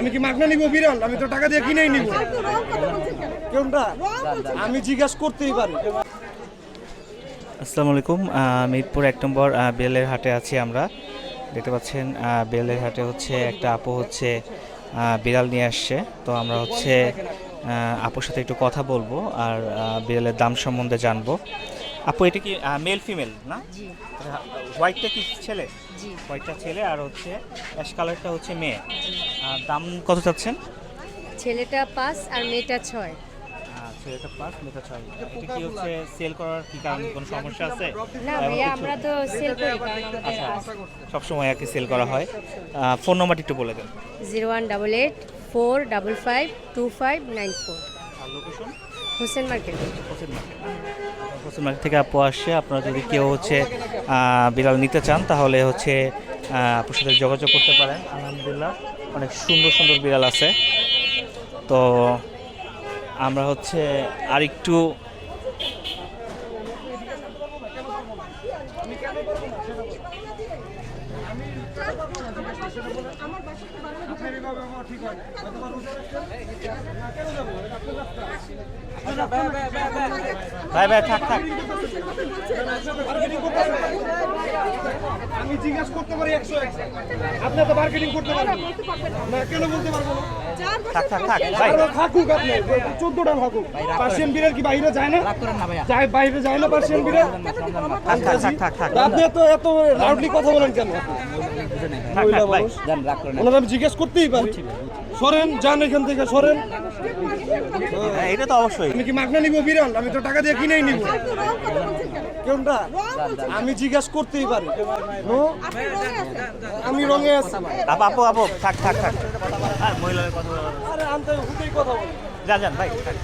আমি কি মাগনা নিব বিড়াল? আমি তো টাকা দিয়ে কিনেই নিব। কোনটা? আমি জিজ্ঞাসা করতেই পারি। আসসালামু আলাইকুম। মিরপুর 1 নম্বর বেলের হাটে আছি আমরা। দেখতে পাচ্ছেন বেলের হাটে হচ্ছে একটা আপু হচ্ছে বিড়াল নিয়ে আসছে। তো আমরা হচ্ছে আপুর সাথে একটু কথা বলবো আর বিড়ালের দাম সম্বন্ধে জানবো। আপু, এটা কি মেল ফিমেল না? জি হোয়াইটটা কি ছেলে? জি হোয়াইটটা ছেলে আর হচ্ছে অ্যাশ কালারটা হচ্ছে মেয়ে। দাম কত চাচ্ছেন? ছেলেটা 5 আর মেয়েটা 6। ছেলেটা 5, মেয়েটা 6। এটা কি হচ্ছে সেল করার কি কারণ, কোনো সমস্যা আছে? না ভাইয়া, আমরা তো সেল করি কারণ আমাদের আচ্ছা, সবসময় আর কি সেল করা হয়। ফোন নাম্বারটি একটু বলে দেন। 0188 455 2594। আর location? Hossain market. Hossain market. Hossain market থেকে আপু আসছে। আপনারা যদি কেউ হচ্ছে বিড়াল নিতে চান তাহলে হচ্ছে আপুর সাথে যোগাযোগ করতে পারেন। আলহামদুলিল্লাহ অনেক সুন্দর সুন্দর বিড়াল আছে। তো আমরা হচ্ছে আরেকটু ভাই ভাই থাক থাক। আমি জিজ্ঞাসা করতে পারি 101। আপনি তো মার্কেটিং করতে পারবেন না, কেন বলতে পারবো না? থাক থাক থাক ভাই। আরো থাকুক, আপনি 14টা থাকুক। পার্সিয়ান বিড়াল কি বাইরে যায় না? যায়, বাইরে যায় না পার্সিয়ান বিড়াল? থাক থাক থাক থাক থাক আপনি এত লাউডলি কথা বলেন কেন? থাক থাক ভাই। ওনার আমি জিজ্ঞেস করতেই পারি। সরেন, যান এখান থেকে, সরেন। এটা তো অবশ্যই। আমি কি মাগনা নিব বিড়াল? আমি তো টাকা দিয়ে কিনেই নিব। কোনটা? আমি জিজ্ঞাসা করতেই পারি। নো, আমি রঙে আছি। আপু আপু আপু থাক থাক থাক। মহিলাদের কথা বলা। আরে আনতে হুতেই কথা বলে। যান যান ভাই থাক।